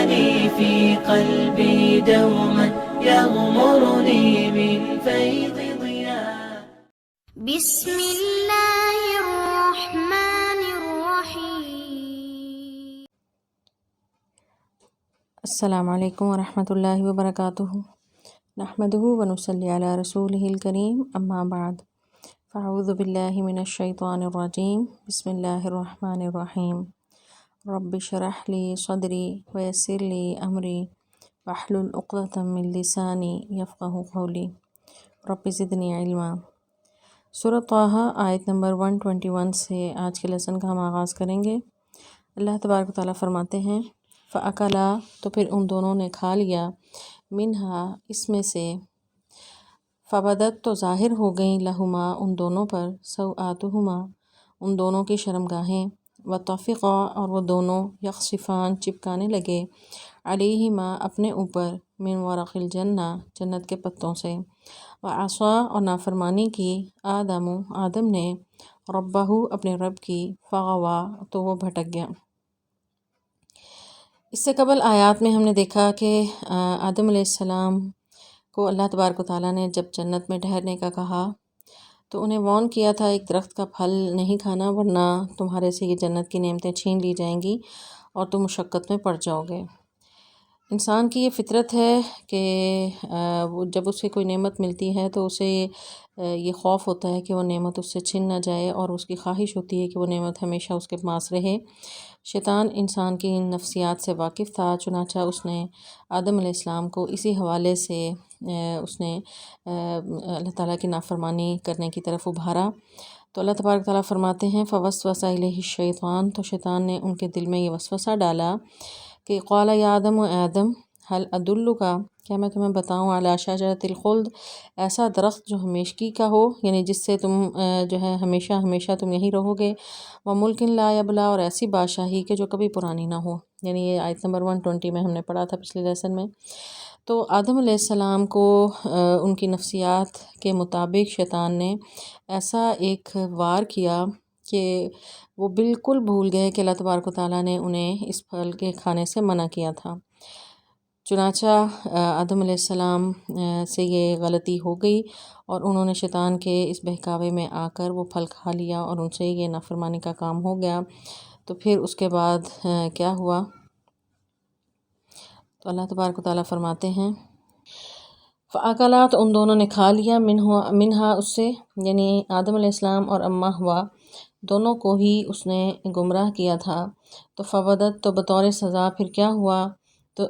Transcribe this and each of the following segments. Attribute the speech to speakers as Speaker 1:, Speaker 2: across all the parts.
Speaker 1: لي في قلبي دوما يغمرني من فيض ضياء.
Speaker 2: بسم الله الرحمن الرحیم.
Speaker 3: السلام علیکم ورحمۃ اللہ وبرکاتہ. نحمدہ ونصلی علی رسولہ الکریم، اما بعد، فاعوذ باللہ من الشیطان الرجیم. بسم اللہ الرحمن الرحیم. رب اشرح لی صدری ویسر لی امری واحلل عقدۃ من لسانی یفقہوا قولی. رب زدنی علما. سورۃ طٰہٰ آیت نمبر 121 سے آج کے لیسن کا ہم آغاز کریں گے. اللہ تبارک و تعالیٰ فرماتے ہیں فَأَكَلَا، تو پھر ان دونوں نے کھا لیا، منہا، اس میں سے، فَبَدَتْ، تو ظاہر ہو گئیں، لہما، ان دونوں پر، سوآتہما، ان دونوں کی شرمگاہیں، وطفقا، اور وہ دونوں، یخصفان، چپکانے لگے، علیہما، اپنے اوپر، من ورق الجنہ، جنت کے پتوں سے، وعصا، اور نافرمانی کی، آدم نے، ربہ، اپنے رب کی، فغوا، تو وہ بھٹک گیا. اس سے قبل آیات میں ہم نے دیکھا کہ آدم علیہ السلام کو اللہ تبارک و تعالیٰ نے جب جنت میں ٹھہرنے کا کہا تو انہیں وارن کیا تھا ایک درخت کا پھل نہیں کھانا، ورنہ تمہارے سے یہ جنت کی نعمتیں چھین لی جائیں گی اور تم مشقت میں پڑ جاؤ گے. انسان کی یہ فطرت ہے کہ وہ جب اسے کوئی نعمت ملتی ہے تو اسے یہ خوف ہوتا ہے کہ وہ نعمت اس سے چھن نہ جائے، اور اس کی خواہش ہوتی ہے کہ وہ نعمت ہمیشہ اس کے پاس رہے. شیطان انسان کی ان نفسیات سے واقف تھا، چنانچہ اس نے آدم علیہ السلام کو اسی حوالے سے اس نے اللہ تعالیٰ کی نافرمانی کرنے کی طرف ابھارا. تو اللہ تبارک تعالیٰ فرماتے ہیں فوسوس الیہ الشیطان، تو شیطان نے ان کے دل میں یہ وسوسہ ڈالا کہ قال یا آدم، و آدم، هل ادلک، کیا میں تمہیں بتاؤں، علی شجرۃ الخلد، ایسا درخت جو ہمیشگی کا ہو، یعنی جس سے تم جو ہے ہمیشہ ہمیشہ تم یہیں رہو گے، وملک لا یبلی، اور ایسی بادشاہی کہ جو کبھی پرانی نہ ہو. یعنی یہ آیت نمبر 120 میں ہم نے پڑھا تھا پچھلے لیسن میں. تو آدم علیہ السلام کو ان کی نفسیات کے مطابق شیطان نے ایسا ایک وار کیا کہ وہ بالکل بھول گئے کہ اللہ تبارک و تعالیٰ نے انہیں اس پھل کے کھانے سے منع کیا تھا. چنانچہ آدم علیہ السلام سے یہ غلطی ہو گئی اور انہوں نے شیطان کے اس بہکاوے میں آ کر وہ پھل کھا لیا اور ان سے یہ نافرمانی کا کام ہو گیا. تو پھر اس کے بعد کیا ہوا؟ تو اللہ تبارک و تعالیٰ فرماتے ہیں فَأَكَلَا، تو ان دونوں نے کھا لیا، منہا، اس سے، یعنی آدم علیہ السلام اور اماں ہوا، دونوں کو ہی اس نے گمراہ کیا تھا. تو فَبَدَتْ، تو بطور سزا پھر کیا ہوا؟ تو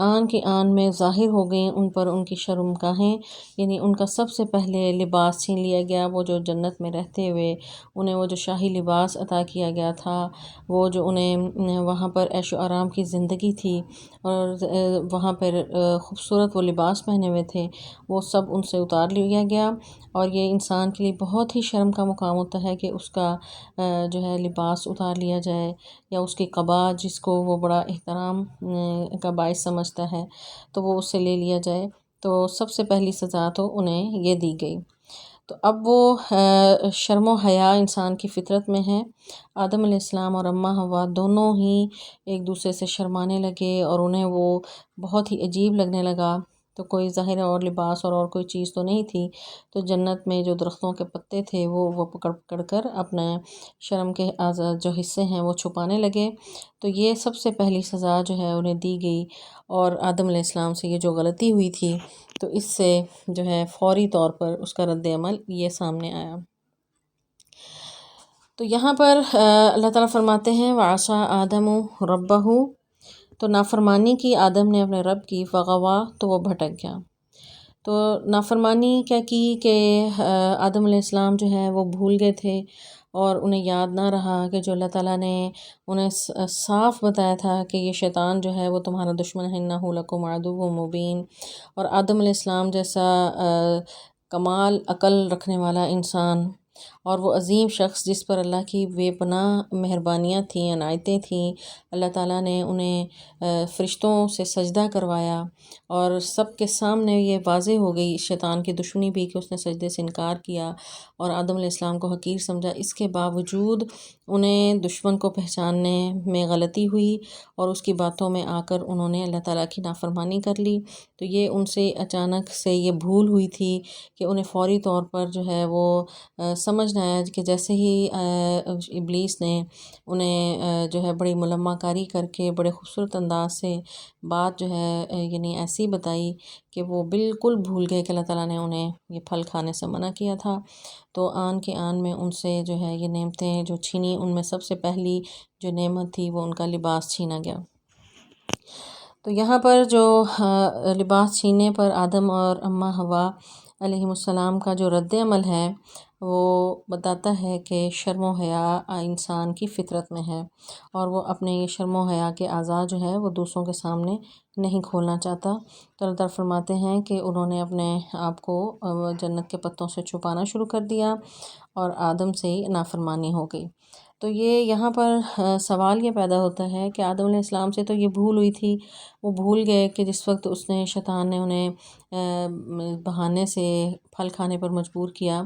Speaker 3: آن کی آن میں ظاہر ہو گئیں ان پر ان کی شرمگاہیں، یعنی ان کا سب سے پہلے لباس چھین لیا گیا. وہ جو جنت میں رہتے ہوئے انہیں وہ جو شاہی لباس عطا کیا گیا تھا، وہ جو انہیں وہاں پر عیش و آرام کی زندگی تھی اور وہاں پر خوبصورت وہ لباس پہنے ہوئے تھے، وہ سب ان سے اتار لیا گیا. اور یہ انسان کے لیے بہت ہی شرم کا مقام ہوتا ہے کہ اس کا جو ہے لباس اتار لیا جائے، یا اس کی قبا جس کو وہ بڑا احترام کا باعث سمجھتا ہے تو وہ اس سے لے لیا جائے. تو سب سے پہلی سزا تو انہیں یہ دی گئی. تو اب وہ شرم و حیا انسان کی فطرت میں ہے. آدم علیہ السلام اور اماں حوا دونوں ہی ایک دوسرے سے شرمانے لگے اور انہیں وہ بہت ہی عجیب لگنے لگا. تو کوئی ظاہر اور لباس اور کوئی چیز تو نہیں تھی، تو جنت میں جو درختوں کے پتے تھے وہ پکڑ پکڑ کر اپنے شرم کے جو حصے ہیں وہ چھپانے لگے. تو یہ سب سے پہلی سزا جو ہے انہیں دی گئی، اور آدم علیہ السلام سے یہ جو غلطی ہوئی تھی تو اس سے جو ہے فوری طور پر اس کا رد عمل یہ سامنے آیا. تو یہاں پر اللہ تعالیٰ فرماتے ہیں وَعَصَىٰ آدَمُ رَبَّهُ، تو نافرمانی کی آدم نے اپنے رب کی، فغوا، تو وہ بھٹک گیا. تو نافرمانی کیا کی کہ آدم علیہ السلام جو ہے وہ بھول گئے تھے اور انہیں یاد نہ رہا کہ جو اللہ تعالیٰ نے انہیں صاف بتایا تھا کہ یہ شیطان جو ہے وہ تمہارا دشمن ہے، اِنَّهُ لَكُمْ عَدُوٌّ مُّبِينٌ. اور آدم علیہ السلام جیسا کمال عقل رکھنے والا انسان اور وہ عظیم شخص جس پر اللہ کی بے پناہ مہربانیاں تھیں، عنایتیں تھیں، اللہ تعالیٰ نے انہیں فرشتوں سے سجدہ کروایا، اور سب کے سامنے یہ واضح ہو گئی شیطان کی دشمنی بھی کہ اس نے سجدے سے انکار کیا اور آدم علیہ السلام کو حقیر سمجھا۔ اس کے باوجود انہیں دشمن کو پہچاننے میں غلطی ہوئی اور اس کی باتوں میں آ کر انہوں نے اللہ تعالیٰ کی نافرمانی کر لی۔ تو یہ ان سے اچانک سے یہ بھول ہوئی تھی کہ انہیں فوری طور پر جو ہے وہ سمجھ نہ آیا کہ جیسے ہی ابلیس نے انہیں جو ہے بڑی ملمہ کاری کر کے بڑے خوبصورت انداز سے بات جو ہے یعنی ایسی بتائی کہ وہ بالکل بھول گئے کہ اللہ تعالیٰ نے انہیں یہ پھل کھانے سے منع کیا تھا۔ تو آن کے آن میں ان سے جو ہے یہ نعمتیں جو چھینی، ان میں سب سے پہلی جو نعمت تھی وہ ان کا لباس چھینا گیا۔ تو یہاں پر جو لباس چھیننے پر آدم اور اماں حوا علیہم السلام کا جو رد عمل ہے وہ بتاتا ہے کہ شرم و حیا انسان کی فطرت میں ہے، اور وہ اپنے یہ شرم و حیا کے اعضاء جو ہے وہ دوسروں کے سامنے نہیں کھولنا چاہتا۔ تو اللہ تعالیٰ فرماتے ہیں کہ انہوں نے اپنے آپ کو جنت کے پتوں سے چھپانا شروع کر دیا اور آدم سے ہی نافرمانی ہو گئی۔ تو یہ یہاں پر سوال یہ پیدا ہوتا ہے کہ آدم علیہ السلام سے تو یہ بھول ہوئی تھی، وہ بھول گئے کہ جس وقت اس نے شیطان نے انہیں بہانے سے پھل کھانے پر مجبور کیا،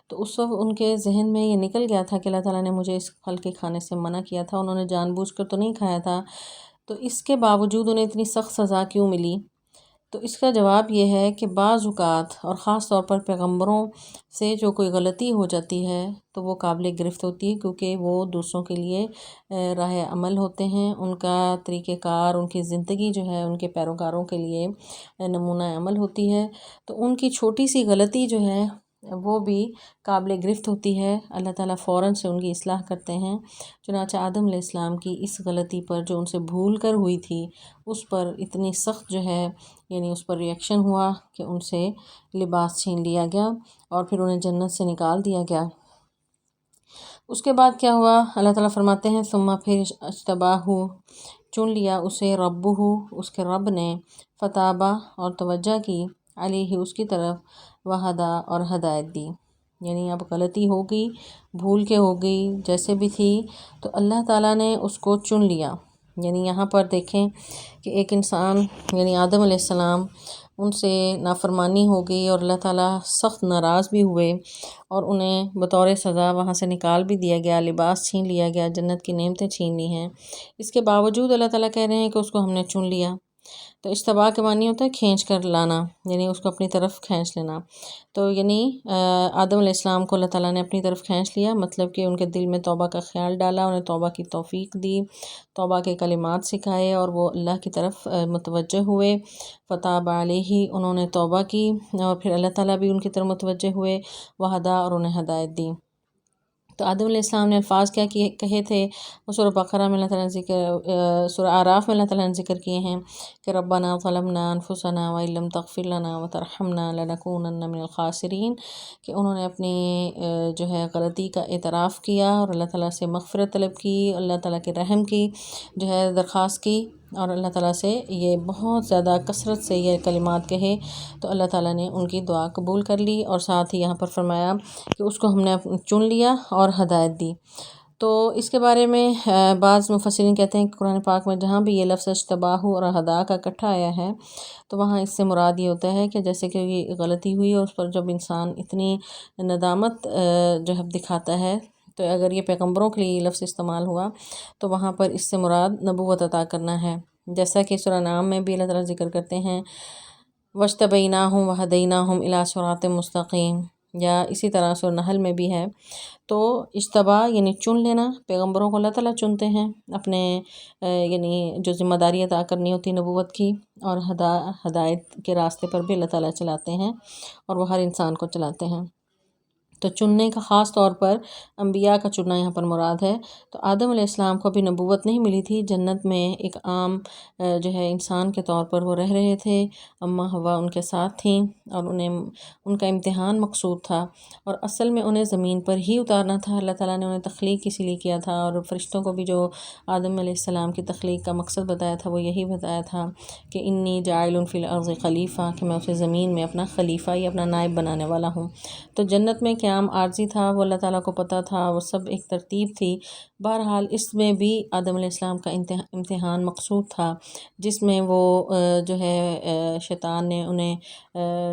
Speaker 3: تو اس وقت ان کے ذہن میں یہ نکل گیا تھا کہ اللہ تعالیٰ نے مجھے اس پھل کے کھانے سے منع کیا تھا، انہوں نے جان بوجھ کر تو نہیں کھایا تھا، تو اس کے باوجود انہیں اتنی سخت سزا کیوں ملی؟ تو اس کا جواب یہ ہے کہ بعض اوقات اور خاص طور پر پیغمبروں سے جو کوئی غلطی ہو جاتی ہے تو وہ قابل گرفت ہوتی ہے، کیونکہ وہ دوسروں کے لیے راہ عمل ہوتے ہیں، ان کا طریقہ کار، ان کی زندگی جو ہے ان کے پیروکاروں کے لیے نمونہ عمل ہوتی ہے۔ تو ان کی چھوٹی سی غلطی جو ہے وہ بھی قابل گرفت ہوتی ہے، اللہ تعالیٰ فوراً سے ان کی اصلاح کرتے ہیں۔ چنانچہ آدم علیہ السلام کی اس غلطی پر جو ان سے بھول کر ہوئی تھی، اس پر اتنی سخت جو ہے یعنی اس پر ریئیکشن ہوا کہ ان سے لباس چھین لیا گیا اور پھر انہیں جنت سے نکال دیا گیا۔ اس کے بعد کیا ہوا؟ اللہ تعالیٰ فرماتے ہیں ثم پھر اجتباہ، چن لیا اسے ربہ، اس کے رب نے، فتابہ اور توجہ کی، علیہ اس کی طرف، وہدا اور ہدایت دی۔ یعنی اب غلطی ہو گئی، بھول کے ہو گئی، جیسے بھی تھی، تو اللہ تعالیٰ نے اس کو چن لیا۔ یعنی یہاں پر دیکھیں کہ ایک انسان یعنی آدم علیہ السلام، ان سے نافرمانی ہو گئی اور اللہ تعالیٰ سخت ناراض بھی ہوئے اور انہیں بطور سزا وہاں سے نکال بھی دیا گیا، لباس چھین لیا گیا، جنت کی نعمتیں چھین لی ہیں۔ اس کے باوجود اللہ تعالیٰ کہہ رہے ہیں کہ اس کو ہم نے چن لیا۔ تو اجتباء کے معنی ہوتا ہے کھینچ کر لانا، یعنی اس کو اپنی طرف کھینچ لینا۔ تو یعنی آدم علیہ السلام کو اللہ تعالیٰ نے اپنی طرف کھینچ لیا، مطلب کہ ان کے دل میں توبہ کا خیال ڈالا، انہیں توبہ کی توفیق دی، توبہ کے کلمات سکھائے اور وہ اللہ کی طرف متوجہ ہوئے۔ فتاب علیہ، انہوں نے توبہ کی اور پھر اللہ تعالیٰ بھی ان کی طرف متوجہ ہوئے، وہدا اور انہیں ہدایت دی۔ تو آدم علیہ السلام نے الفاظ کیا کہے تھے؟ وہ سورہ بقرہ میں اللہ تعالیٰ نے سورہ اعراف میں اللہ تعالیٰ نے ذکر کیے ہیں کہ ربنا ظلمنا انفسنا وان لم تغفر لنا وترحمنا لنکونن من الخاسرین، کہ انہوں نے اپنی جو ہے غلطی کا اعتراف کیا اور اللہ تعالیٰ سے مغفرت طلب کی، اللہ تعالیٰ کے رحم کی جو ہے درخواست کی، اور اللہ تعالیٰ سے یہ بہت زیادہ کثرت سے یہ کلمات کہے، تو اللہ تعالیٰ نے ان کی دعا قبول کر لی، اور ساتھ ہی یہاں پر فرمایا کہ اس کو ہم نے چن لیا اور ہدایت دی۔ تو اس کے بارے میں بعض مفسرین کہتے ہیں کہ قرآن پاک میں جہاں بھی یہ لفظ اجتباہ اور ہدا کا اکٹھا آیا ہے تو وہاں اس سے مراد یہ ہوتا ہے کہ جیسے کہ یہ غلطی ہوئی اور اس پر جب انسان اتنی ندامت جو ہے دکھاتا ہے، تو اگر یہ پیغمبروں کے لیے یہ لفظ استعمال ہوا تو وہاں پر اس سے مراد نبوت عطا کرنا ہے، جیسا کہ سورہ نام میں بھی اللہ تعالیٰ ذکر کرتے ہیں وَاجْتَبَيْنَاهُمْ وَهَدَيْنَاهُمْ إِلَىٰ صِرَاطٍ مُسْتَقِيمٍ، یا اسی طرح سورہ نحل میں بھی ہے۔ تو اجتباء یعنی چن لینا، پیغمبروں کو اللہ تعالیٰ چنتے ہیں اپنے یعنی جو ذمہ داری عطا کرنی ہوتی نبوت کی، اور ہدایت کے راستے پر بھی اللہ تعالیٰ چلاتے ہیں اور وہ ہر انسان کو چلاتے ہیں۔ تو چننے کا خاص طور پر انبیاء کا چننا یہاں پر مراد ہے۔ تو آدم علیہ السلام کو بھی نبوت نہیں ملی تھی، جنت میں ایک عام جو ہے انسان کے طور پر وہ رہ رہے تھے، اماں حوا ان کے ساتھ تھیں اور انہیں ان کا امتحان مقصود تھا، اور اصل میں انہیں زمین پر ہی اتارنا تھا۔ اللہ تعالیٰ نے انہیں تخلیق اسی لیے کیا تھا، اور فرشتوں کو بھی جو آدم علیہ السلام کی تخلیق کا مقصد بتایا تھا وہ یہی بتایا تھا کہ انی جاعل فی الارض خلیفہ، کہ میں اسے زمین میں اپنا خلیفہ یا اپنا نائب بنانے والا ہوں۔ تو جنت میں قیام قیام عارضی تھا، وہ اللہ تعالیٰ کو پتہ تھا، وہ سب ایک ترتیب تھی۔ بہرحال اس میں بھی آدم علیہ السلام کا امتحان مقصود تھا، جس میں وہ جو ہے شیطان نے انہیں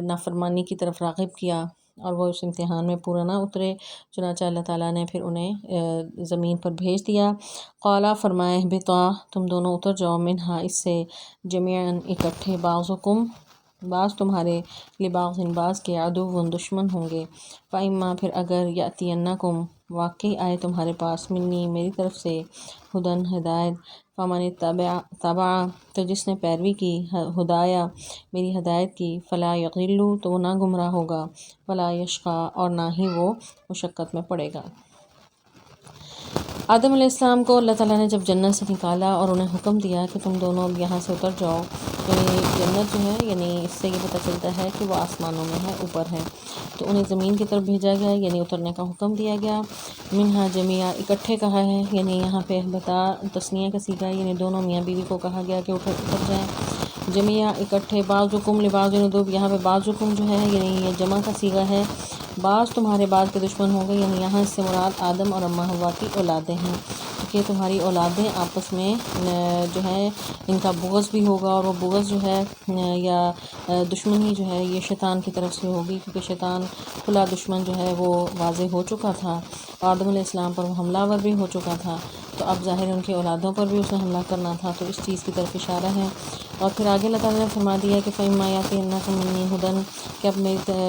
Speaker 3: نافرمانی کی طرف راغب کیا اور وہ اس امتحان میں پورا نہ اترے، چنانچہ اللہ تعالیٰ نے پھر انہیں زمین پر بھیج دیا۔ قالا فرمائے اہبطا تم دونوں اتر جاؤ، منہا اس سے، جمیعاً اکٹھے، بعضکم بعض تمہارے، لبعض بعض کے، عدو دشمن ہوں گے، فاما پھر اگر یاتینکم واقعی آئے تمہارے پاس، منی میری طرف سے، ہدن ہدایت، فمن تبع تو جس نے پیروی کی، ہدایا میری ہدایت کی، فلا یضل تو وہ نہ گمراہ ہوگا، ولا یشقی اور نہ ہی وہ مشقت میں پڑے گا۔ آدم علیہ السلام کو اللہ تعالیٰ نے جب جنت سے نکالا اور انہیں حکم دیا کہ تم دونوں اب یہاں سے اتر جاؤ، یعنی جنت جو ہے، یعنی اس سے یہ پتہ چلتا ہے کہ وہ آسمانوں میں ہے، اوپر ہے، تو انہیں زمین کی طرف بھیجا گیا، یعنی اترنے کا حکم دیا گیا۔ منہا جمیعا اکٹھے کہا ہے، یعنی یہاں پہ اہبطا تثنیہ کا صیغہ ہے، یعنی دونوں میاں بیوی کو کہا گیا کہ اتر جائیں، جمیعا اکٹھے، بعضکم لبعض عدو، یہاں پہ بعضکم جو ہے یعنی یہ جمع کا صیغہ ہے، بعض تمہارے بعض کے دشمن ہوں گے، یعنی یہاں اس سے مراد آدم اور اماں حوا کی اولادیں ہیں، کہ تمہاری اولادیں آپس میں جو ہے ان کا بغض بھی ہوگا، اور وہ بغض جو ہے یا دشمنی جو ہے یہ شیطان کی طرف سے ہوگی، کیونکہ شیطان کھلا دشمن جو ہے وہ واضح ہو چکا تھا، آدم علیہ السلام پر وہ حملہ ور بھی ہو چکا تھا، تو اب ظاہر ان کی اولادوں پر بھی اس نے حملہ کرنا تھا، تو اس چیز کی طرف اشارہ ہے۔ اور پھر آگے اللہ تعالیٰ نے فرما دیا کہ فَإِمَّا يَأْتِيَنَّكُم مِّنِّي هُدًى کہ اب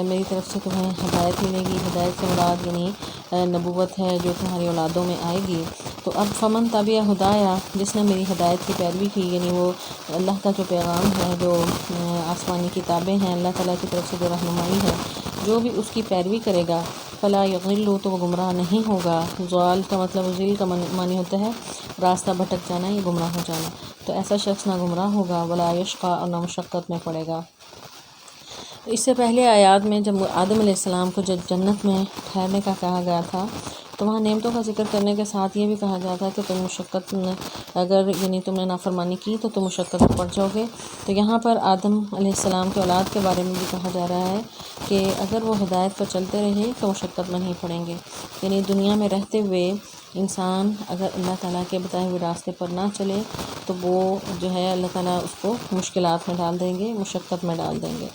Speaker 3: میری طرف سے تمہیں ہدایت ملے گی، ہدایت سے مراد یعنی نبوت ہے جو تمہاری اولادوں میں آئے گی، تو اب فمن تبع ہدایا جس نے میری ہدایت کی پیروی کی، یعنی وہ اللہ کا جو پیغام ہے، جو آسمانی کتابیں ہیں اللہ تعالیٰ کی طرف سے جو رہنمائی ہے، جو بھی اس کی پیروی کرے گا، فلا یضل تو وہ گمراہ نہیں ہوگا، ضال کا مطلب ذل کا معنی ہوتا ہے راستہ بھٹک جانا یا گمراہ ہو جانا، تو ایسا شخص نہ گمراہ ہوگا، ولا یشقی اور نہ مشقت میں پڑے گا۔ اس سے پہلے آیات میں جب آدم علیہ السلام کو جب جنت میں ٹھہرنے کا کہا گیا تھا، تو وہاں نعمتوں کا ذکر کرنے کے ساتھ یہ بھی کہا گیا تھا کہ تم مشقت اگر یعنی تم نے نافرمانی کی تو تم مشقت میں پڑ جاؤ گے، تو یہاں پر آدم علیہ السلام کے اولاد کے بارے میں بھی کہا جا رہا ہے کہ اگر وہ ہدایت پر چلتے رہے تو مشقت میں نہیں پڑیں گے، یعنی دنیا میں رہتے ہوئے انسان اگر اللہ تعالیٰ کے بتائے ہوئے راستے پر نہ چلے تو وہ جو ہے اللہ تعالیٰ اس کو مشکلات میں ڈال دیں گے، مشقت میں ڈال دیں گے۔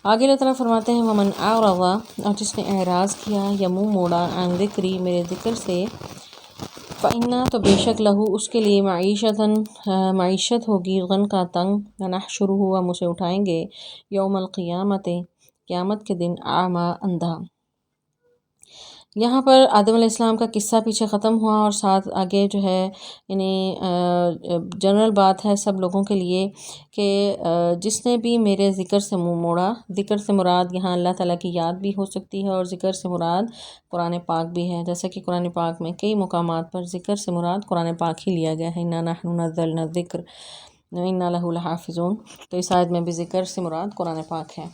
Speaker 3: آگے اللہ تعالیٰ فرماتے ہیں ومن اعرض اور جس نے اعراض کیا یا منہ موڑا عن ذکری میرے ذکر سے، فإن تو بے شک لہو اس کے لیے معیشت ہوگی غن کا تنگ، ونحشرہ ہم اسے اٹھائیں گے یوم القیامت قیامت کے دن اعمیٰ اندھا۔ یہاں پر آدم علیہ السلام کا قصہ پیچھے ختم ہوا، اور ساتھ آگے جو ہے یعنی جنرل بات ہے سب لوگوں کے لیے کہ جس نے بھی میرے ذکر سے منہ موڑا، ذکر سے مراد یہاں اللہ تعالیٰ کی یاد بھی ہو سکتی ہے، اور ذکر سے مراد قرآن پاک بھی ہے، جیسا کہ قرآن پاک میں کئی مقامات پر ذکر سے مراد قرآن پاک ہی لیا گیا ہے، اِنَّا نَحْنُ نَزَّلْنَا الذِّکْرَ وَإِنَّا لَهُ لَحَافِظُونَ، تو اس آیت میں بھی ذکر سے مراد قرآن پاک ہے۔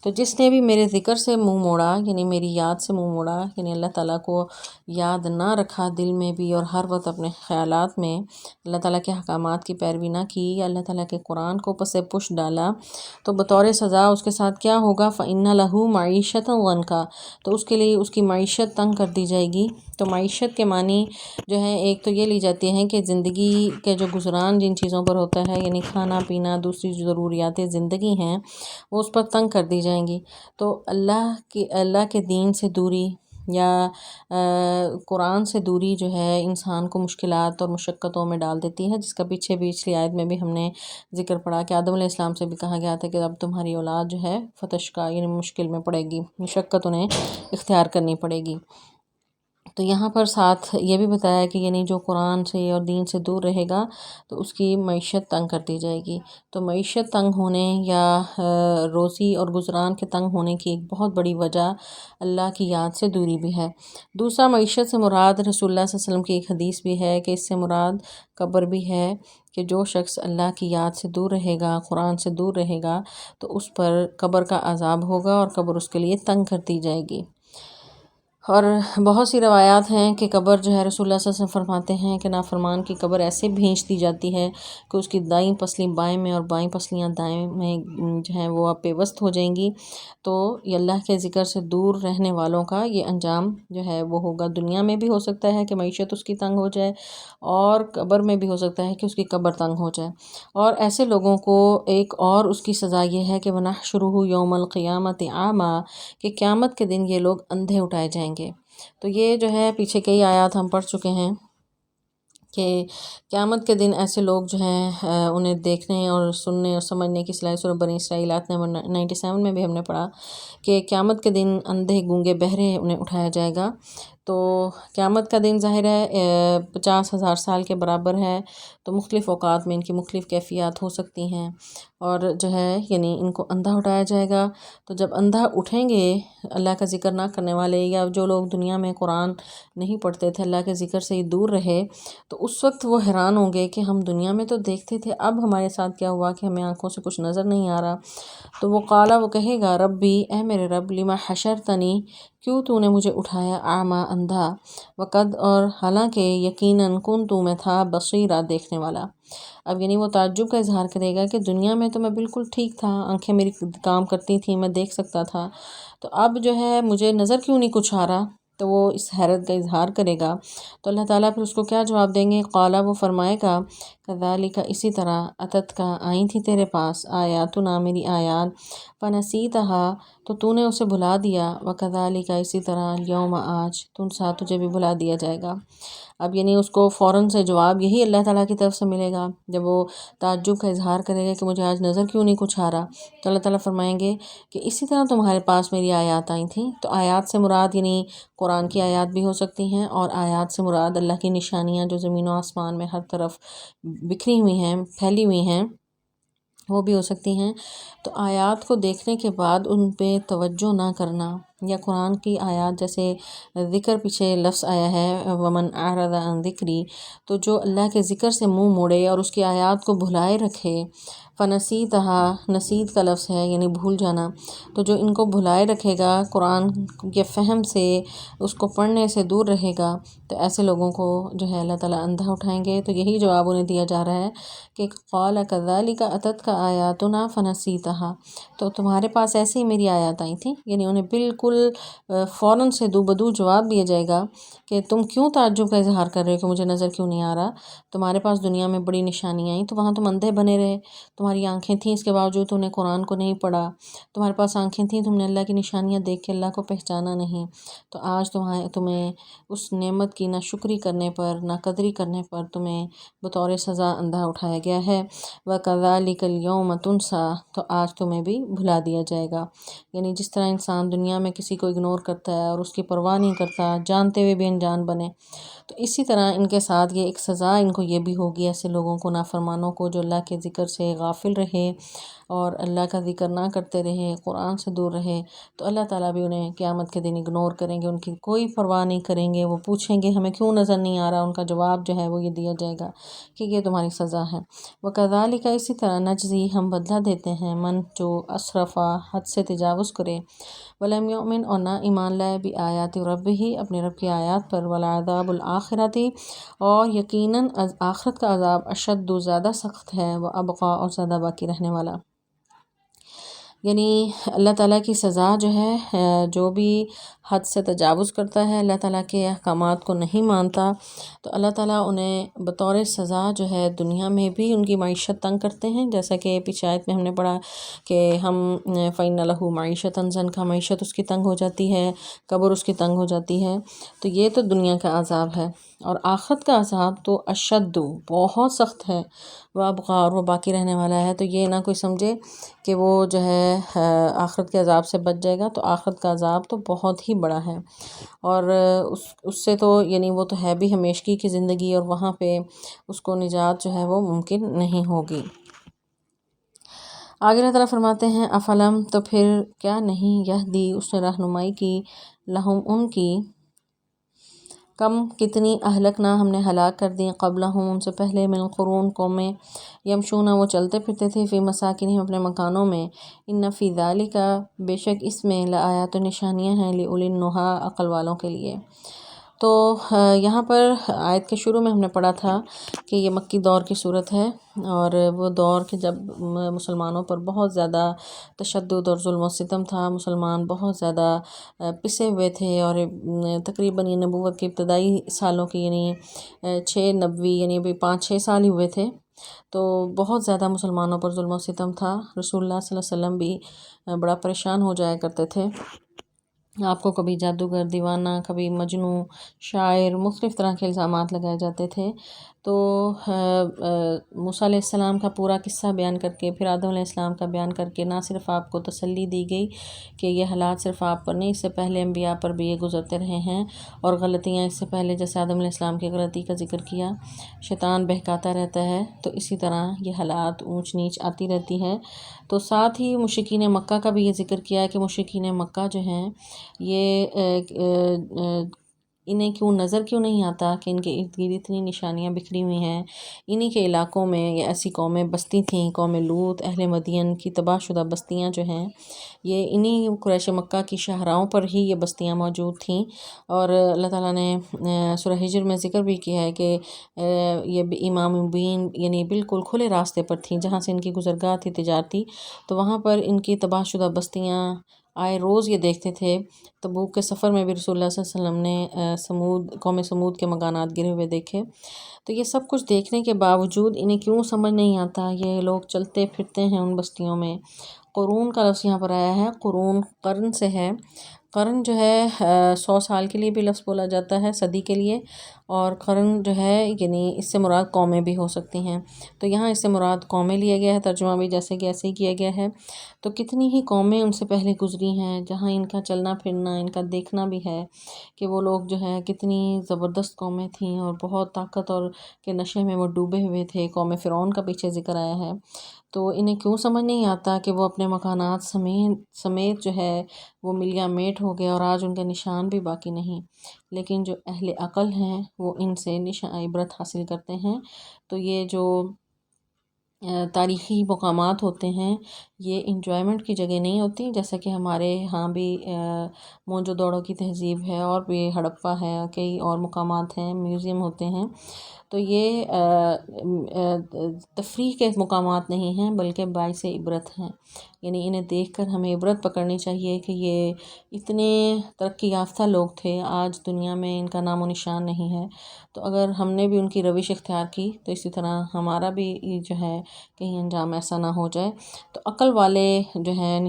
Speaker 3: تو جس نے بھی میرے ذکر سے منہ موڑا یعنی میری یاد سے منہ موڑا، یعنی اللہ تعالیٰ کو یاد نہ رکھا دل میں بھی اور ہر وقت اپنے خیالات میں اللہ تعالیٰ کے احکامات کی پیروی نہ کی یا اللہ تعالیٰ کے قرآن کو پس پش ڈالا، تو بطور سزا اس کے ساتھ کیا ہوگا، فَإِنَّ لَهُ مَعِيشَةً ضَنْكَ تو اس کے لیے اس کی معیشت تنگ کر دی جائے گی۔ تو معیشت کے معنی جو ہے ایک تو یہ لی جاتی ہیں کہ زندگی کے جو گزران جن چیزوں پر ہوتا ہے، یعنی کھانا پینا، دوسری ضروریات زندگی ہیں، وہ اس پر تنگ کر دی جائیں گی، تو اللہ کے دین سے دوری یا قرآن سے دوری جو ہے انسان کو مشکلات اور مشقتوں میں ڈال دیتی ہے، جس کا پیچھے بھی پچھلی آیت میں بھی ہم نے ذکر پڑھا کہ آدم علیہ السلام سے بھی کہا گیا تھا کہ اب تمہاری اولاد جو ہے فتشقیٰ یعنی مشکل میں پڑے گی، مشقت انہیں اختیار کرنی پڑے گی۔ تو یہاں پر ساتھ یہ بھی بتایا کہ یعنی جو قرآن سے اور دین سے دور رہے گا تو اس کی معیشت تنگ کر دی جائے گی، تو معیشت تنگ ہونے یا روزی اور گزران کے تنگ ہونے کی ایک بہت بڑی وجہ اللہ کی یاد سے دوری بھی ہے۔ دوسرا معیشت سے مراد رسول اللہ صلی اللہ علیہ وسلم کی ایک حدیث بھی ہے کہ اس سے مراد قبر بھی ہے، کہ جو شخص اللہ کی یاد سے دور رہے گا، قرآن سے دور رہے گا تو اس پر قبر کا عذاب ہوگا اور قبر اس کے لیے تنگ کر دی جائے گی۔ اور بہت سی روایات ہیں کہ قبر جو ہے رسول اللہ صلی اللہ علیہ وسلم فرماتے ہیں کہ نافرمان کی قبر ایسے بھینچ دی جاتی ہے کہ اس کی دائیں پسلی بائیں میں اور بائیں پسلیاں دائیں میں جو ہیں وہ پیوست ہو جائیں گی۔ تو یہ اللہ کے ذکر سے دور رہنے والوں کا یہ انجام جو ہے وہ ہوگا۔ دنیا میں بھی ہو سکتا ہے کہ معیشت اس کی تنگ ہو جائے، اور قبر میں بھی ہو سکتا ہے کہ اس کی قبر تنگ ہو جائے۔ اور ایسے لوگوں کو ایک اور اس کی سزا یہ ہے کہ وَنَحْشُرُهُ يَوْمَ الْقِيَامَةِ أَعْمَى، کہ قیامت کے دن یہ لوگ اندھے اٹھائے جائیں گے۔ تو یہ جو ہے پیچھے کئی آیات ہم پڑھ چکے ہیں کہ قیامت کے دن ایسے لوگ جو ہیں انہیں دیکھنے اور سننے اور سمجھنے کی صلاحیت سورہ بنی اسرائیل آیت نمبر 97 میں بھی ہم نے پڑھا کہ قیامت کے دن اندھے گونگے بہرے انہیں اٹھایا جائے گا۔ تو قیامت کا دن ظاہر ہے 50,000 سال کے برابر ہے، تو مختلف اوقات میں ان کی مختلف کیفیات ہو سکتی ہیں، اور جو ہے یعنی ان کو اندھا اٹھایا جائے گا۔ تو جب اندھا اٹھیں گے اللہ کا ذکر نہ کرنے والے، یا جو لوگ دنیا میں قرآن نہیں پڑھتے تھے، اللہ کے ذکر سے ہی دور رہے، تو اس وقت وہ حیران ہوں گے کہ ہم دنیا میں تو دیکھتے تھے، اب ہمارے ساتھ کیا ہوا کہ ہمیں آنکھوں سے کچھ نظر نہیں آ رہا۔ تو وہ قالا، وہ کہے گا ربی، اے میرے رب، لما حشرتنی، کیوں تو نے مجھے اٹھایا، اعمیٰ، اندھا، وقد، اور حالانکہ یقیناً کنت میں تھا، بصیرا، دیکھنے والا۔ اب یعنی وہ تعجب کا اظہار کرے گا کہ دنیا میں تو میں بالکل ٹھیک تھا، آنکھیں میری کام کرتی تھیں، میں دیکھ سکتا تھا، تو اب جو ہے مجھے نظر کیوں نہیں کچھ آ رہا؟ تو وہ اس حیرت کا اظہار کرے گا۔ تو اللہ تعالیٰ پھر اس کو کیا جواب دیں گے؟ قالا، وہ فرمائے گا کذالک، اسی طرح، اتت کا، آئی تھی تیرے پاس، آیاتنا، میری آیات، فنسیتہا، تو نے اسے بھلا دیا، وکذالک، اسی طرح، الیوم، آج، تنسیٰ، تجھے بھی بھلا دیا جائے گا۔ اب یعنی اس کو فوراً سے جواب یہی اللہ تعالیٰ کی طرف سے ملے گا جب وہ تعجب کا اظہار کرے گا کہ مجھے آج نظر کیوں نہیں کچھ آ رہا۔ تو اللہ تعالیٰ فرمائیں گے کہ اسی طرح تمہارے پاس میری آیات آئی تھیں۔ تو آیات سے مراد یعنی قرآن کی آیات بھی ہو سکتی ہیں، اور آیات سے مراد اللہ کی نشانیاں جو زمین و آسمان میں ہر طرف بکھری ہوئی ہیں، پھیلی ہوئی ہیں، وہ بھی ہو سکتی ہیں۔ تو آیات کو دیکھنے کے بعد ان پہ توجہ نہ کرنا، یا قرآن کی آیات جیسے ذکر پیچھے لفظ آیا ہے ومن اعرض عن ذکری، تو جو اللہ کے ذکر سے منہ موڑے اور اس کی آیات کو بھلائے رکھے، فنسیتہا، نسیت کا لفظ ہے یعنی بھول جانا، تو جو ان کو بھلائے رکھے گا، قرآن کے فہم سے، اس کو پڑھنے سے دور رہے گا، تو ایسے لوگوں کو جو ہے اللہ تعالیٰ اندھا اٹھائیں گے۔ تو یہی جواب انہیں دیا جا رہا ہے کہ قال کذالک اتتک آیاتنا فنسیتہا، تو تمہارے پاس ایسے ہی میری آیات آئی تھیں، یعنی انہیں بالکل فوراً سے دو بدو جواب دیا جائے گا کہ تم کیوں تعجب کا اظہار کر رہے ہو کہ مجھے نظر کیوں نہیں آ رہا؟ تمہارے پاس دنیا میں بڑی نشانیاں آئیں تو وہاں تم اندھے بنے رہے، تمہاری آنکھیں تھیں، اس کے باوجود تم نے قرآن کو نہیں پڑھا، تمہارے پاس آنکھیں تھیں، تم نے اللہ کی نشانیاں دیکھ کے اللہ کو پہچانا نہیں، تو آج تمہیں اس نعمت کی نہ شکری کرنے پر، نہ قدری کرنے پر تمہیں بطور سزا اندھا اٹھایا گیا ہے۔ وَكَذَلِكَ الْيَوْمَ تُنسَىٰ، تو آج تمہیں بھی بھلا دیا جائے گا۔ یعنی جس طرح انسان دنیا میں کسی کو اگنور کرتا ہے اور اس کی پرواہ نہیں کرتا، جانتے ہوئے بھی انجان بنے، تو اسی طرح ان کے ساتھ یہ ایک سزا ان کو یہ بھی ہوگی، ایسے لوگوں کو، نافرمانوں کو، جو اللہ کے ذکر سے غافل رہے اور اللہ کا ذکر نہ کرتے رہے، قرآن سے دور رہے، تو اللہ تعالیٰ بھی انہیں قیامت کے دن اگنور کریں گے، ان کی کوئی پرواہ نہیں کریں گے۔ وہ پوچھیں گے ہمیں کیوں نظر نہیں آ رہا، ان کا جواب جو ہے وہ یہ دیا جائے گا کہ یہ تمہاری سزا ہے۔ وَكَذَلِكَ، اسی طرح، نجزی، ہم بدلہ دیتے ہیں، من، جو اسرفا، حد سے تجاوز کرے، ولم یؤمن، اور نہ ایمان لائے، بآیات ربہ، اپنے رب کی آیات پر، ولعذاب الآخرۃ، اور یقیناً آخرت کا عذاب، اشد، زیادہ سخت ہے، وابقیٰ، اور زیادہ باقی رہنے والا۔ یعنی اللہ تعالیٰ کی سزا جو ہے، جو بھی حد سے تجاوز کرتا ہے، اللہ تعالیٰ کے احکامات کو نہیں مانتا، تو اللہ تعالیٰ انہیں بطور سزا جو ہے دنیا میں بھی ان کی معیشت تنگ کرتے ہیں، جیسا کہ پیچھے آیت میں ہم نے پڑھا کہ ہم فَإِنَّ لَهُ مَعِيشَةً ضَنْكَ، معیشت اس کی تنگ ہو جاتی ہے، قبر اس کی تنگ ہو جاتی ہے۔ تو یہ تو دنیا کا عذاب ہے، اور آخرت کا عذاب تو اشد، بہت سخت ہے، وابقیٰ، اور وہ باقی رہنے والا ہے۔ تو یہ نہ کوئی سمجھے کہ وہ جو ہے آخرت کے عذاب سے بچ جائے گا، تو آخرت کا عذاب تو بہت ہی بڑا ہے، اور اس سے تو یعنی وہ تو ہے بھی ہمیشگی کی زندگی، اور وہاں پہ اس کو نجات جو ہے وہ ممکن نہیں ہوگی۔ آگے اللہ تعالیٰ فرماتے ہیں افلم، تو پھر کیا نہیں، یہدی، اس نے رہنمائی کی، لہم، ان کی، کتنی اہلکنا ہم نے ہلاک کر دی قبلہم ان سے پہلے من القرون قومیں یمشون وہ چلتے پھرتے تھے فی مساکنہم اپنے مکانوں میں ان فی ذالک بے شک اس میں لآیات نشانیاں ہیں لأولی النہی عقل والوں کے لیے۔ تو یہاں پر آیت کے شروع میں ہم نے پڑھا تھا کہ یہ مکی دور کی صورت ہے، اور وہ دور کہ جب مسلمانوں پر بہت زیادہ تشدد اور ظلم و ستم تھا، مسلمان بہت زیادہ پسے ہوئے تھے، اور تقریباً یہ نبوت کے ابتدائی سالوں کی یعنی 6 نبوی یعنی بھی 5-6 سال ہی ہوئے تھے، تو بہت زیادہ مسلمانوں پر ظلم و ستم تھا۔ رسول اللہ صلی اللہ علیہ وسلم بھی بڑا پریشان ہو جایا کرتے تھے، آپ کو کبھی جادوگر، دیوانہ، کبھی مجنوں، شاعر، مختلف طرح کے الزامات لگائے جاتے تھے۔ تو موسیٰ علیہ السلام کا پورا قصہ بیان کر کے، پھر آدم علیہ السلام کا بیان کر کے نہ صرف آپ کو تسلی دی گئی کہ یہ حالات صرف آپ پر نہیں، اس سے پہلے انبیاء پر بھی یہ گزرتے رہے ہیں، اور غلطیاں اس سے پہلے جیسے آدم علیہ السلام کی غلطی کا ذکر کیا، شیطان بہکاتا رہتا ہے، تو اسی طرح یہ حالات اونچ نیچ آتی رہتی ہے۔ تو ساتھ ہی مشرکین مکہ کا بھی یہ ذکر کیا ہے کہ مشرکین مکہ جو ہیں یہ انہیں نظر کیوں نہیں آتا کہ ان کے ارد گرد اتنی نشانیاں بکھری ہوئی ہیں، انہی کے علاقوں میں یہ ایسی قومیں بستی تھیں، قوم لوط، اہل مدین کی تباہ شدہ بستیاں جو ہیں یہ انہی قریش مکہ کی شاہراہوں پر ہی یہ بستیاں موجود تھیں، اور اللہ تعالیٰ نے سورہ ہجر میں ذکر بھی کیا ہے کہ یہ امام مبین یعنی بالکل کھلے راستے پر تھیں، جہاں سے ان کی گزرگاہ تھی تجارتی، تو وہاں پر ان کی تباہ شدہ بستیاں آئے روز یہ دیکھتے تھے۔ تبوک کے سفر میں بھی رسول اللہ صلی اللہ علیہ وسلم نے قوم سمود کے مکانات گرے ہوئے دیکھے۔ تو یہ سب کچھ دیکھنے کے باوجود انہیں کیوں سمجھ نہیں آتا، یہ لوگ چلتے پھرتے ہیں ان بستیوں میں۔ قرون کا لفظ یہاں پر آیا ہے، قرون قرن سے ہے، قرن جو ہے 100 سال کے لیے بھی لفظ بولا جاتا ہے، صدی کے لیے، اور قرن جو ہے یعنی اس سے مراد قومیں بھی ہو سکتی ہیں، تو یہاں اس سے مراد قومیں لیا گیا ہے، ترجمہ بھی جیسے کہ ایسے ہی کیا گیا ہے۔ تو کتنی ہی قومیں ان سے پہلے گزری ہیں جہاں ان کا چلنا پھرنا، ان کا دیکھنا بھی ہے کہ وہ لوگ جو ہے کتنی زبردست قومیں تھیں، اور بہت طاقت اور کے نشے میں وہ ڈوبے ہوئے تھے۔ قوم فرعون کا پیچھے ذکر آیا ہے، تو انہیں کیوں سمجھ نہیں آتا کہ وہ اپنے مکانات سمیت جو ہے وہ ملیا میٹ ہو گیا، اور آج ان کے نشان بھی باقی نہیں، لیکن جو اہل عقل ہیں وہ ان سے عبرت حاصل کرتے ہیں۔ تو یہ جو تاریخی مقامات ہوتے ہیں یہ انجوائمنٹ کی جگہ نہیں ہوتی، جیسا کہ ہمارے ہاں بھی موئن جو دڑو کی تہذیب ہے، اور بھی ہڑپہ ہے، کئی اور مقامات ہیں، میوزیم ہوتے ہیں، تو یہ تفریح کے مقامات نہیں ہیں بلکہ باعث عبرت ہیں، یعنی انہیں دیکھ کر ہمیں عبرت پکڑنی چاہیے کہ یہ اتنے ترقی یافتہ لوگ تھے، آج دنیا میں ان کا نام و نشان نہیں ہے۔ تو اگر ہم نے بھی ان کی روش اختیار کی تو اسی طرح ہمارا بھی جو ہے کہیں انجام ایسا نہ ہو جائے۔ تو عقل والے جو ہیں ان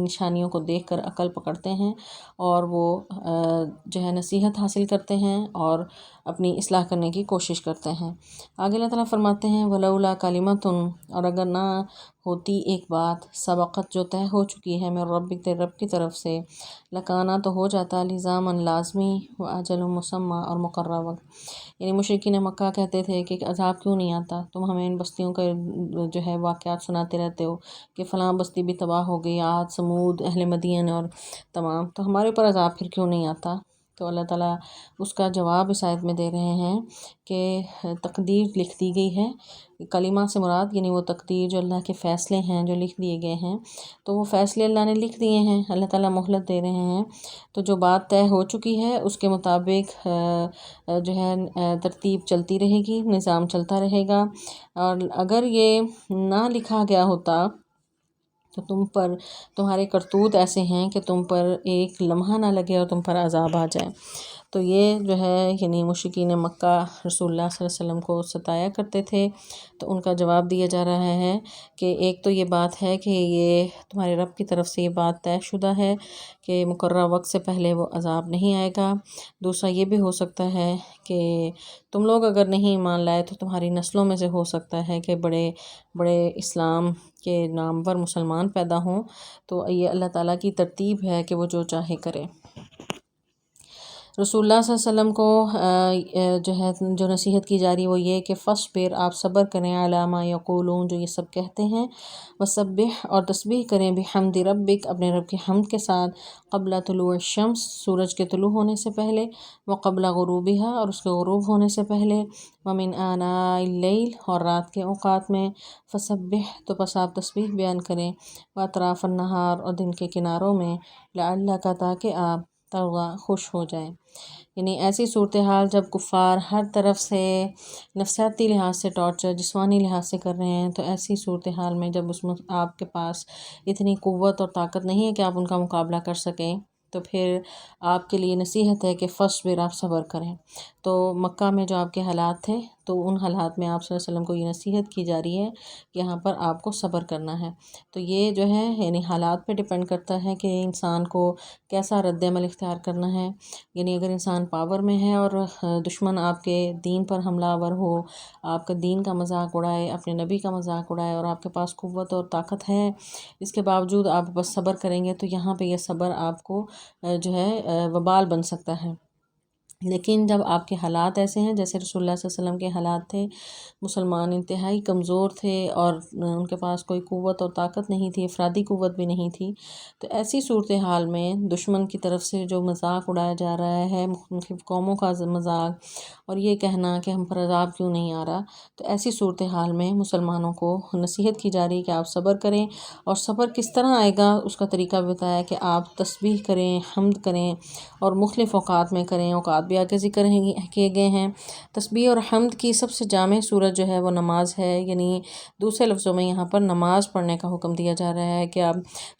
Speaker 3: نشانیوں کو دیکھ کر عقل پکڑتے ہیں، اور وہ جو ہے نصیحت حاصل کرتے ہیں اور اپنی اصلاح کرنے کی کوشش کرتے ہیں۔ آگے اللہ تعالیٰ فرماتے ہیں وَلَوْلَا كَلِمَةٌ، اور اگر نہ ہوتی ایک بات، سبقت جو طے ہو چکی ہے من ربک تیرے رب کی طرف سے، لکانا تو ہو جاتا لزاماً لازمی، وَأَجَلٌ مُّسَمًّى اور مقررہ وقت۔ یعنی مشرکین مکہ کہتے تھے کہ عذاب کیوں نہیں آتا، تم ہمیں ان بستیوں کا جو ہے واقعات سناتے رہتے ہو کہ فلاں بستی بھی تباہ ہو گئی، عاد، سمود، اہل مدین اور تمام، تو ہمارے اوپر عذاب پھر کیوں نہیں آتا؟ تو اللہ تعالیٰ اس کا جواب اس آیت میں دے رہے ہیں کہ تقدیر لکھ دی گئی ہے۔ کلمہ سے مراد یعنی وہ تقدیر جو اللہ کے فیصلے ہیں جو لکھ دیے گئے ہیں، تو وہ فیصلے اللہ نے لکھ دیے ہیں، اللہ تعالیٰ مہلت دے رہے ہیں، تو جو بات طے ہو چکی ہے اس کے مطابق جو ہے ترتیب چلتی رہے گی، نظام چلتا رہے گا، اور اگر یہ نہ لکھا گیا ہوتا تو تمہارے کرتوت ایسے ہیں کہ تم پر ایک لمحہ نہ لگے اور تم پر عذاب آ جائے۔ تو یہ جو ہے یعنی مشرکین مکہ رسول اللہ صلی اللہ علیہ وسلم کو ستایا کرتے تھے، تو ان کا جواب دیا جا رہا ہے کہ ایک تو یہ بات ہے کہ یہ تمہارے رب کی طرف سے یہ بات طے شدہ ہے کہ مقررہ وقت سے پہلے وہ عذاب نہیں آئے گا۔ دوسرا یہ بھی ہو سکتا ہے کہ تم لوگ اگر نہیں ایمان لائے تو تمہاری نسلوں میں سے ہو سکتا ہے کہ بڑے بڑے اسلام کے نامور مسلمان پیدا ہوں، تو یہ اللہ تعالیٰ کی ترتیب ہے کہ وہ جو چاہے کرے۔ رسول اللہ صلی اللہ علیہ وسلم کو جو ہے جو نصیحت کی جا رہی ہے وہ یہ کہ فصبر، آپ صبر کریں، علی ما یقولون، جو یہ سب کہتے ہیں، وسبح، اور تسبیح کریں، بحمد ربک، اپنے رب کی حمد کے ساتھ، قبل طلوع الشمس، سورج کے طلوع ہونے سے پہلے، وقبل غروبها، اور اس کے غروب ہونے سے پہلے، ومن آناء اللیل، اور رات کے اوقات میں، فسبح، تو پس آپ تسبیح بیان کریں، واطراف النہار، اور دن کے کناروں میں، لعلک، تاکہ آپ ترضیٰ، خوش ہو جائیں۔ یعنی ایسی صورتحال جب کفار ہر طرف سے نفسیاتی لحاظ سے ٹارچر، جسمانی لحاظ سے کر رہے ہیں، تو ایسی صورتحال میں جب اس میں آپ کے پاس اتنی قوت اور طاقت نہیں ہے کہ آپ ان کا مقابلہ کر سکیں، تو پھر آپ کے لیے نصیحت ہے کہ فصبر، آپ صبر کریں۔ تو مکہ میں جو آپ کے حالات تھے، تو ان حالات میں آپ صلی اللہ علیہ وسلم کو یہ نصیحت کی جا رہی ہے کہ یہاں پر آپ کو صبر کرنا ہے۔ تو یہ جو ہے یعنی حالات پہ ڈیپینڈ کرتا ہے کہ انسان کو کیسا رد عمل اختیار کرنا ہے۔ یعنی اگر انسان پاور میں ہے اور دشمن آپ کے دین پر حملہ آور ہو، آپ کا دین کا مذاق اڑائے، اپنے نبی کا مذاق اڑائے، اور آپ کے پاس قوت اور طاقت ہے، اس کے باوجود آپ بس صبر کریں گے، تو یہاں پہ یہ صبر آپ کو جو ہے وبال بن سکتا ہے۔ لیکن جب آپ کے حالات ایسے ہیں جیسے رسول اللہ صلی اللہ علیہ وسلم کے حالات تھے، مسلمان انتہائی کمزور تھے اور ان کے پاس کوئی قوت اور طاقت نہیں تھی، افرادی قوت بھی نہیں تھی، تو ایسی صورتحال میں دشمن کی طرف سے جو مذاق اڑایا جا رہا ہے، مختلف قوموں کا مذاق، اور یہ کہنا کہ ہم پر عذاب کیوں نہیں آ رہا، تو ایسی صورتحال میں مسلمانوں کو نصیحت کی جا رہی ہے کہ آپ صبر کریں۔ اور صبر کس طرح آئے گا اس کا طریقہ بھی بتایا کہ آپ تسبیح کریں، حمد کریں، اور مختلف اوقات میں کریں۔ اوقات بھی آگے ذکر کیے گئے ہیں۔ تسبیح اور حمد کی سب سے جامع صورت جو ہے وہ نماز ہے، یعنی دوسرے لفظوں میں یہاں پر نماز پڑھنے کا حکم دیا جا رہا ہے کہ آپ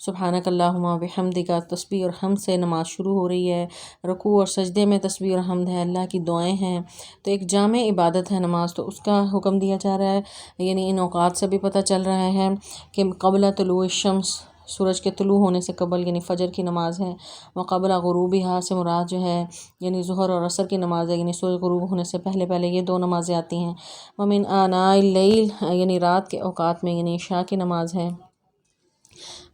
Speaker 3: سبحانک اللہم و بحمدک، تسبیح اور حمد سے نماز شروع ہو رہی ہے، رکوع اور سجدے میں تسبیح اور حمد ہے، اللہ کی دعائیں ہیں، تو ایک جامع عبادت ہے نماز، تو اس کا حکم دیا جا رہا ہے۔ یعنی ان اوقات سے بھی پتہ چل رہا ہے کہ قبل طلوع الشمس، سورج کے طلوع ہونے سے قبل، یعنی فجر کی نماز ہے، وقبل غروبها سے مراد جو ہے یعنی ظہر اور عصر کی نماز ہے، یعنی سورج غروب ہونے سے پہلے پہلے یہ دو نمازیں آتی ہیں۔ ومن آناء اللیل، یعنی رات کے اوقات میں، یعنی عشاء کی نماز ہے،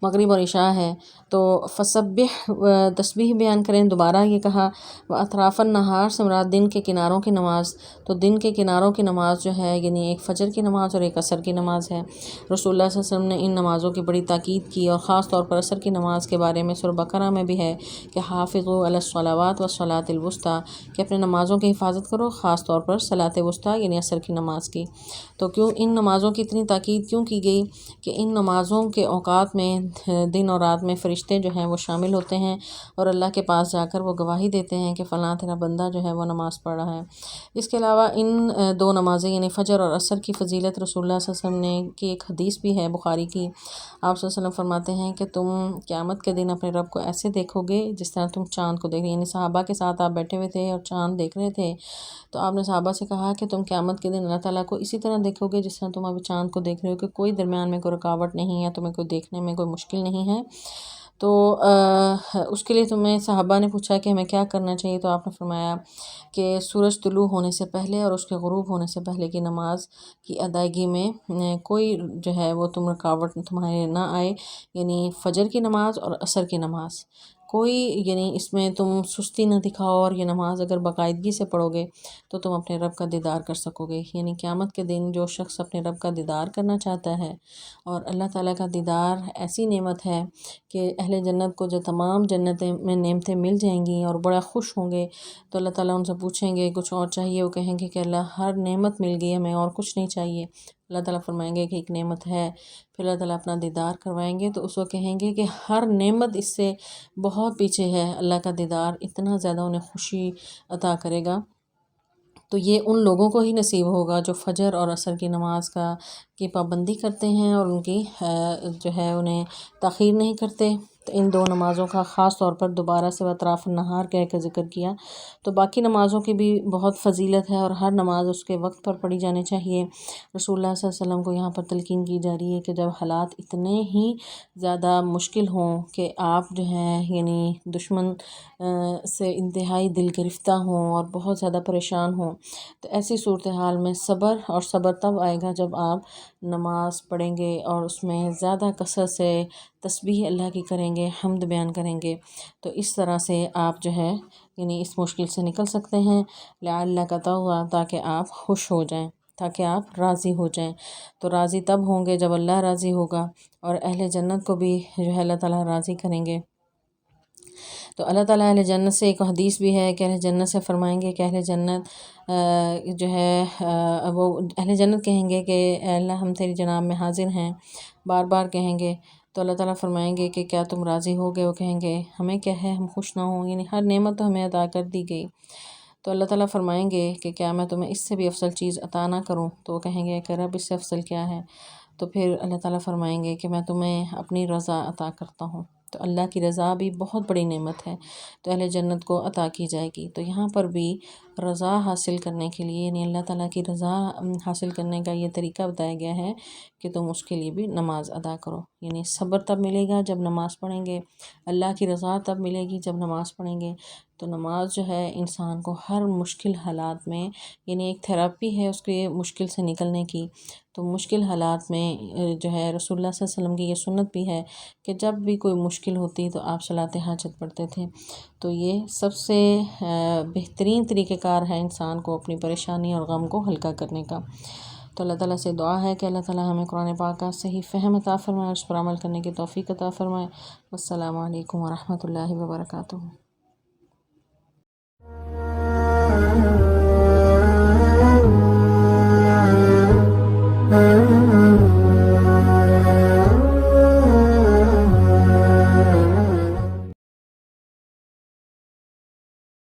Speaker 3: مغرب اور عشاء ہے، تو فسبح، تسبیح بیان کریں۔ دوبارہ یہ کہا، اطراف النہار سے مراد دن کے کناروں کی نماز، تو دن کے کناروں کی نماز جو ہے یعنی ایک فجر کی نماز اور ایک عصر کی نماز ہے۔ رسول اللہ صلی اللہ علیہ وسلم نے ان نمازوں کی بڑی تاکید کی، اور خاص طور پر عصر کی نماز کے بارے میں سورہ بقرہ میں بھی ہے کہ حافظوا علی الصلوات والصلاۃ الوسطیٰ، کہ اپنے نمازوں کی حفاظت کرو، خاص طور پر صلاۃ وسطیٰ یعنی عصر کی نماز کی۔ تو کیوں ان نمازوں کی اتنی تاکید کیوں کی گئی؟ کہ ان نمازوں کے اوقات میں دن اور رات میں فرشتے جو ہیں وہ شامل ہوتے ہیں، اور اللہ کے پاس جا کر وہ گواہی دیتے ہیں کہ فلاں تیرا بندہ جو ہے وہ نماز پڑھ رہا ہے۔ اس کے علاوہ ان دو نمازیں یعنی فجر اور عصر کی فضیلت رسول اللہ صلی اللہ علیہ وسلم نے کی ایک حدیث بھی ہے بخاری کی۔ آپ صلی اللہ علیہ وسلم فرماتے ہیں کہ تم قیامت کے دن اپنے رب کو ایسے دیکھو گے جس طرح تم چاند کو دیکھ رہے، یعنی صحابہ کے ساتھ آپ بیٹھے ہوئے تھے اور چاند دیکھ رہے تھے، تو آپ نے صحابہ سے کہا کہ تم قیامت کے دن اللہ تعالیٰ کو اسی طرح دیکھو گے جس طرح تم ابھی چاند کو دیکھ رہے ہو، کہ کوئی درمیان میں کوئی رکاوٹ نہیں ہے، تمہیں کوئی دیکھنے میں کوئی مشکل نہیں ہے۔ تو اس کے لیے تمہیں صحابہ نے پوچھا کہ ہمیں کیا کرنا چاہیے، تو آپ نے فرمایا کہ سورج طلوع ہونے سے پہلے اور اس کے غروب ہونے سے پہلے کی نماز کی ادائیگی میں کوئی جو ہے وہ تم رکاوٹ تمہارے نہ آئے، یعنی فجر کی نماز اور عصر کی نماز کوئی، یعنی اس میں تم سستی نہ دکھاؤ، اور یہ نماز اگر باقاعدگی سے پڑھو گے تو تم اپنے رب کا دیدار کر سکو گے۔ یعنی قیامت کے دن جو شخص اپنے رب کا دیدار کرنا چاہتا ہے، اور اللہ تعالیٰ کا دیدار ایسی نعمت ہے کہ اہل جنت کو جو تمام جنتیں میں نعمتیں مل جائیں گی اور بڑا خوش ہوں گے، تو اللہ تعالیٰ ان سے پوچھیں گے کچھ اور چاہیے، وہ کہیں گے کہ اللہ ہر نعمت مل گئی ہمیں اور کچھ نہیں چاہیے۔ اللہ تعالیٰ فرمائیں گے کہ ایک نعمت ہے، پھر اللہ تعالیٰ اپنا دیدار کروائیں گے، تو اس وقت کہیں گے کہ ہر نعمت اس سے بہت پیچھے ہے، اللہ کا دیدار اتنا زیادہ انہیں خوشی عطا کرے گا۔ تو یہ ان لوگوں کو ہی نصیب ہوگا جو فجر اور عصر کی نماز کی پابندی کرتے ہیں اور ان کی جو ہے انہیں تاخیر نہیں کرتے۔ تو ان دو نمازوں کا خاص طور پر دوبارہ سے اطراف النہار کہہ کے ذکر کیا۔ تو باقی نمازوں کی بھی بہت فضیلت ہے، اور ہر نماز اس کے وقت پر پڑھی جانی چاہیے۔ رسول اللہ صلی اللہ علیہ وسلم کو یہاں پر تلقین کی جا رہی ہے کہ جب حالات اتنے ہی زیادہ مشکل ہوں کہ آپ جو ہیں یعنی دشمن سے انتہائی دل گرفتہ ہوں اور بہت زیادہ پریشان ہوں، تو ایسی صورتحال میں صبر، اور صبر تب آئے گا جب آپ نماز پڑھیں گے اور اس میں زیادہ کثرت سے تسبیح اللہ کی کریں گے، حمد بیان کریں گے، تو اس طرح سے آپ جو ہے یعنی اس مشکل سے نکل سکتے ہیں۔ لعلک ترضیٰ، تاکہ آپ خوش ہو جائیں، تاکہ آپ راضی ہو جائیں۔ تو راضی تب ہوں گے جب اللہ راضی ہوگا، اور اہل جنت کو بھی جو ہے اللہ تعالیٰ راضی کریں گے۔ تو اللہ تعالیٰ اہل جنت سے ایک حدیث بھی ہے کہ اہل جنت سے فرمائیں گے کہ اہل جنت جو ہے وہ اہل جنت کہیں گے کہ اے اللہ ہم تیری جناب میں حاضر ہیں، بار بار کہیں گے۔ تو اللہ تعالیٰ فرمائیں گے کہ کیا تم راضی ہو گئے؟ وہ کہیں گے ہمیں کیا ہے، ہم خوش نہ ہوں، یعنی ہر نعمت تو ہمیں عطا کر دی گئی۔ تو اللہ تعالیٰ فرمائیں گے کہ کیا میں تمہیں اس سے بھی افضل چیز عطا نہ کروں؟ تو وہ کہیں گے کہ رب اس سے افضل کیا ہے؟ تو پھر اللہ تعالیٰ فرمائیں گے کہ میں تمہیں اپنی رضا عطا کرتا ہوں۔ تو اللہ کی رضا بھی بہت بڑی نعمت ہے، تو اہل جنت کو عطا کی جائے گی۔ تو یہاں پر بھی رضا حاصل کرنے کے لیے، یعنی اللہ تعالیٰ کی رضا حاصل کرنے کا یہ طریقہ بتایا گیا ہے کہ تم اس کے لیے بھی نماز ادا کرو۔ یعنی صبر تب ملے گا جب نماز پڑھیں گے، اللہ کی رضا تب ملے گی جب نماز پڑھیں گے۔ تو نماز جو ہے انسان کو ہر مشکل حالات میں، یعنی ایک تھراپی ہے اس کے مشکل سے نکلنے کی۔ تو مشکل حالات میں جو ہے رسول اللہ صلی اللہ علیہ وسلم کی یہ سنت بھی ہے کہ جب بھی کوئی مشکل ہوتی تو آپ صلاۃ حاجت پڑھتے تھے۔ تو یہ سب سے بہترین طریقہ کار ہے انسان کو اپنی پریشانی اور غم کو ہلکا کرنے کا۔ تو اللہ تعالیٰ سے دعا ہے کہ اللہ تعالیٰ ہمیں قرآن پاک کا صحیح فہم عطا فرمائے اور اس پر عمل کرنے کی توفیق عطا فرمائے۔ والسلام علیکم ورحمۃ اللہ وبرکاتہ۔